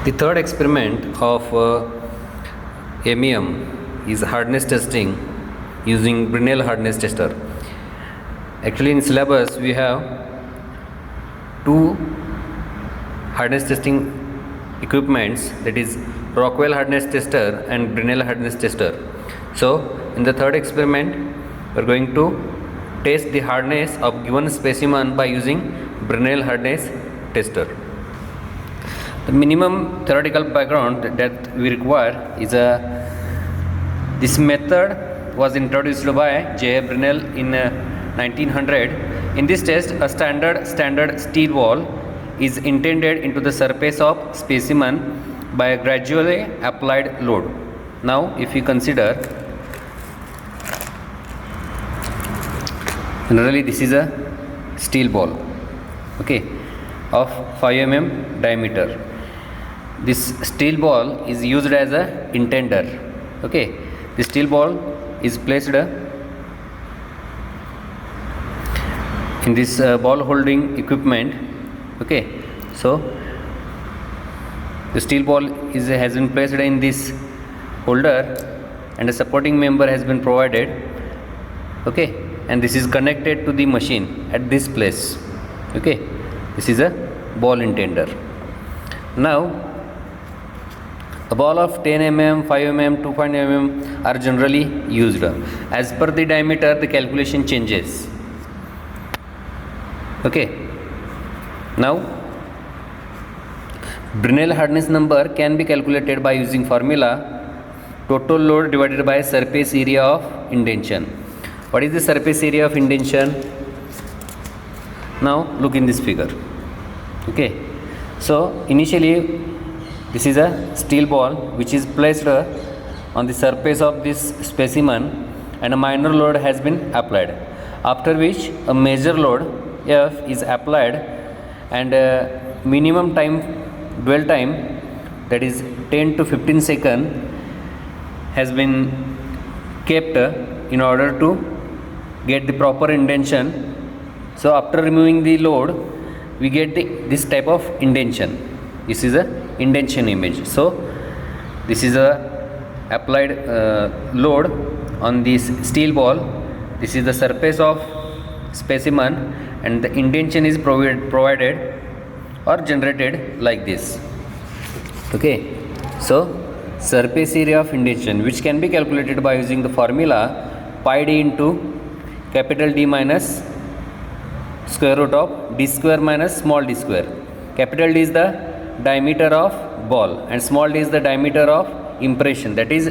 The third experiment of MEM is hardness testing using Brinell hardness tester. Actually, in syllabus we have two hardness testing equipments, that is Rockwell hardness tester and Brinell hardness tester. So in the third experiment we are going to test the hardness of given specimen by using Brinell hardness tester. The minimum theoretical background that we require is this method was introduced by J. Brinell in 1900. In this test, a standard steel ball is intended into the surface of specimen by a gradually applied load. Now, if you consider, generally this is a steel ball, okay, of 5 mm diameter. This steel ball is used as a intender, okay. The steel ball is placed in this ball holding equipment, okay. So the steel ball has been placed in this holder and a supporting member has been provided, okay, and this is connected to the machine at this place, okay. This is a ball intender. Now a ball of 10 mm, 5 mm, 2.5 mm are generally used. As per the diameter, the calculation changes. Okay. Now, Brinell hardness number can be calculated by using formula total load divided by surface area of indentation. What is the surface area of indentation? Now, look in this figure. Okay. So, initially, this is a steel ball which is placed on the surface of this specimen and a minor load has been applied, after which a major load F is applied and minimum dwell time, that is 10 to 15 seconds, has been kept in order to get the proper indentation. So after removing the load we get this type of indentation. This is a indentation image. So this is a applied load on this steel ball. This is the surface of specimen and the indentation is provided or generated like this, okay. So surface area of indentation, which can be calculated by using the formula pi d into capital D minus square root of d square minus small d square. Capital D is the diameter of ball and small d is the diameter of impression, that is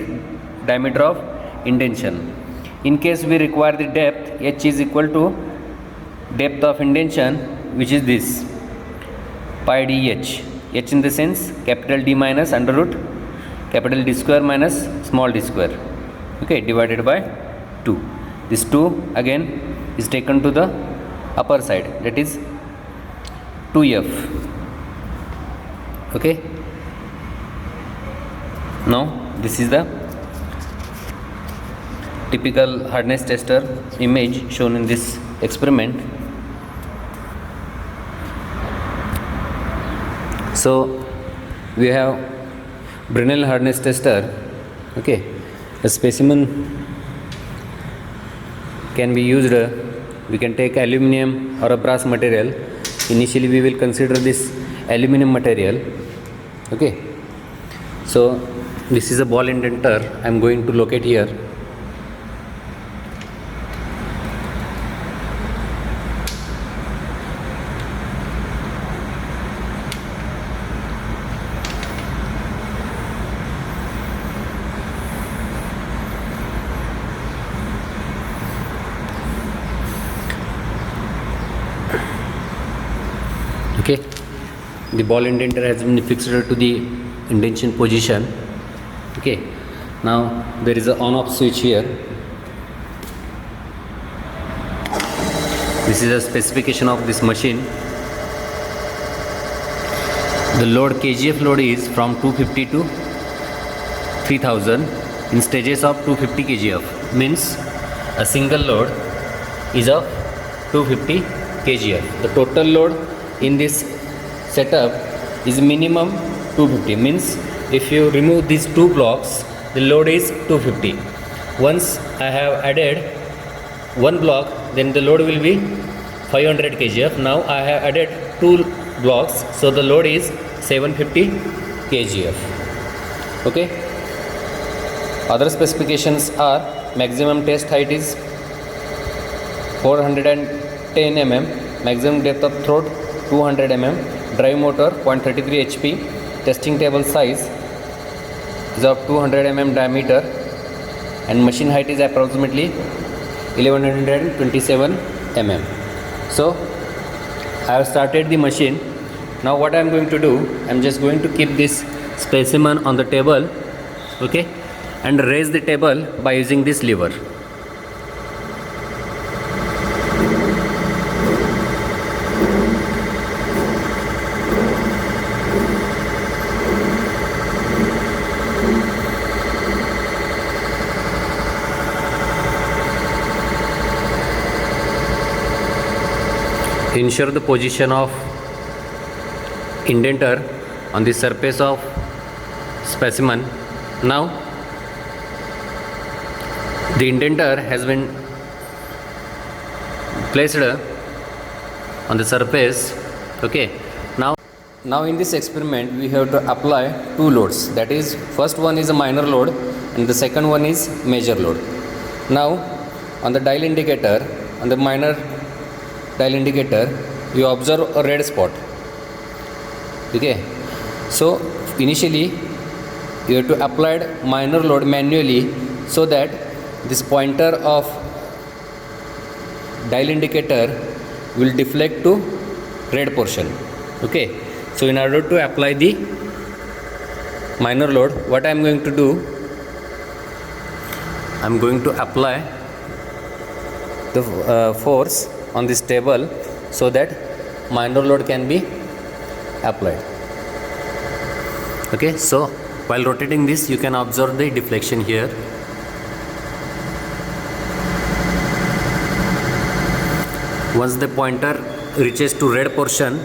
diameter of indentation. In case we require the depth, h is equal to depth of indentation, which is this pi d h. H in the sense capital D minus under root capital D square minus small d square, okay, divided by 2. This 2 again is taken to the upper side, that is 2f. Okay. Now this is the typical hardness tester image shown in this experiment. So we have Brinell hardness tester, okay. A specimen can be used, we can take aluminum or a brass material. Initially we will consider this aluminum material, okay. So this is a ball indenter I am going to locate here. Okay. The ball indenter has been fixed to the indentation position, okay. Now there is a on off switch here. This is a specification of this machine. The load, KGF load, is from 250 to 3000 in stages of 250 kgf, means a single load is of 250 kgf. The total load in this setup is minimum 250. Means if you remove these two blocks, the load is 250. Once I have added one block, then the load will be 500 kgf. Now I have added two blocks, so the load is 750 kgf. Okay. Other specifications are maximum test height is 410 mm, maximum depth of throat 200 mm, drive motor 0.33 HP, testing table size is of 200 mm diameter, and machine height is approximately 1127 mm. So I have started the machine. Now what I am going to do, I am just going to keep this specimen on the table, okay, and raise the table by using this lever. Ensure the position of indenter on the surface of specimen. Now the indenter has been placed on the surface. Okay. Now in this experiment we have to apply two loads. That is, first one is a minor load and the second one is major load. Now on the dial indicator, on the minor dial indicator, you observe a red spot. Okay. So initially you have to apply minor load manually, so that this pointer of dial indicator will deflect to red portion. Okay. So in order to apply the minor load, what I am going to do, I am going to apply the force on this table so that minor load can be applied. Okay. So while rotating this, you can observe the deflection here. Once the pointer reaches to red portion,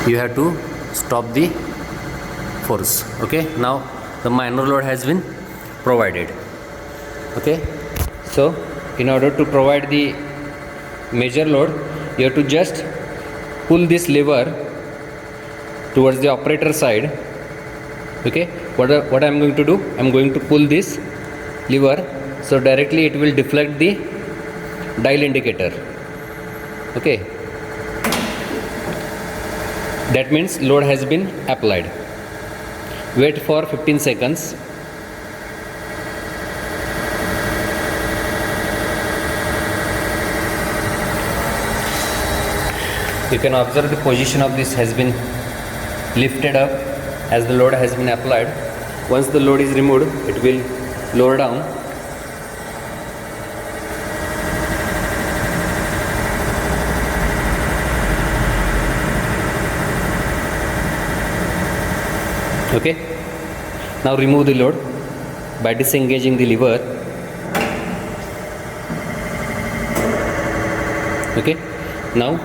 you have to stop the force. Okay. Now the minor load has been provided. Okay. So in order to provide the major load, you have to just pull this lever towards the operator side. Okay. What I am going to do, I am going to pull this lever, so directly it will deflect the dial indicator. Okay. That means load has been applied. Wait for 15 seconds. You can observe the position of this has been lifted up as the load has been applied. Once the load is removed, it will lower down. Okay. Now remove the load by disengaging the lever. Okay. Now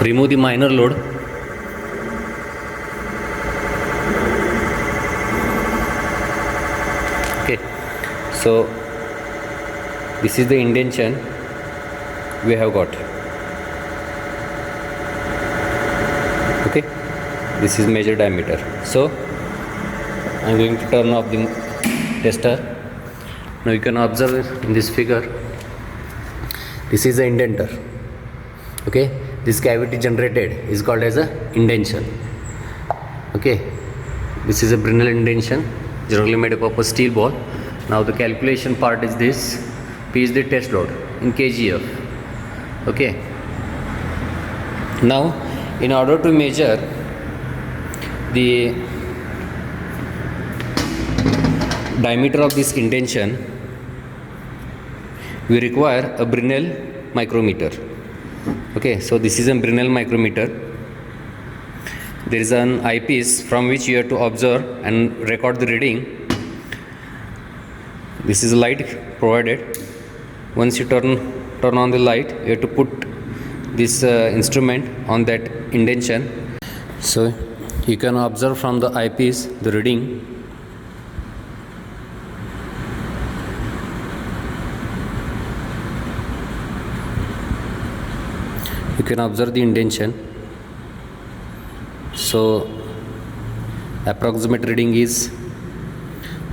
remove the minor load. Okay. So this is the indentation we have got. Okay. This is major diameter. So I am going to turn off the tester. Now you can observe in this figure, this is the indenter. Okay. This cavity generated is called as a indentation. Okay. This is a Brinell indentation, generally made up of a steel ball. Now the calculation part is this. P is the test load in kgf. Okay. Now in order to measure the diameter of this indentation, we require a Brinell micrometer. Okay, so this is a Brinell micrometer. There is an eyepiece from which you have to observe and record the reading. This is light provided. Once you turn on the light, you have to put this instrument on that indentation. So you can observe from the eyepiece the reading. You can observe the indentation. So approximate reading is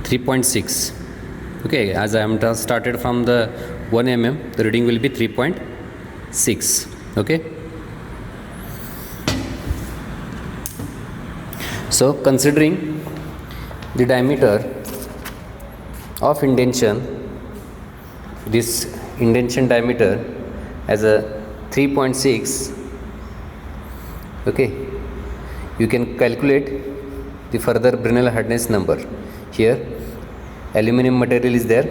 3.6. Okay, as I am started from the 1 mm, the reading will be 3.6. okay. So considering the diameter of indentation, this indentation diameter as a 3.6, okay, you can calculate the further Brinell hardness number. Here aluminum material is there,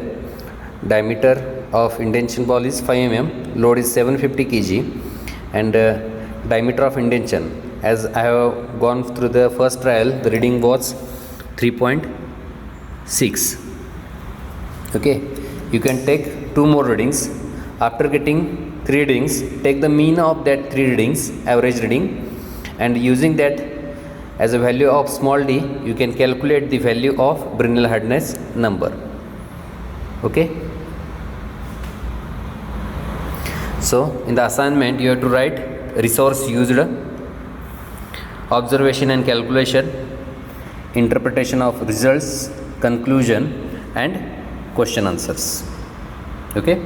diameter of indentation ball is 5 mm, load is 750 kg, and diameter of indentation, as I have gone through the first trial, the reading was 3.6. okay. You can take 2 more readings. After getting 3 readings, take the mean of that 3 readings, average reading, and using that as a value of small d, you can calculate the value of Brinell hardness number. Okay. So in the assignment you have to write resource used, observation and calculation, interpretation of results, conclusion, and question answers. Okay.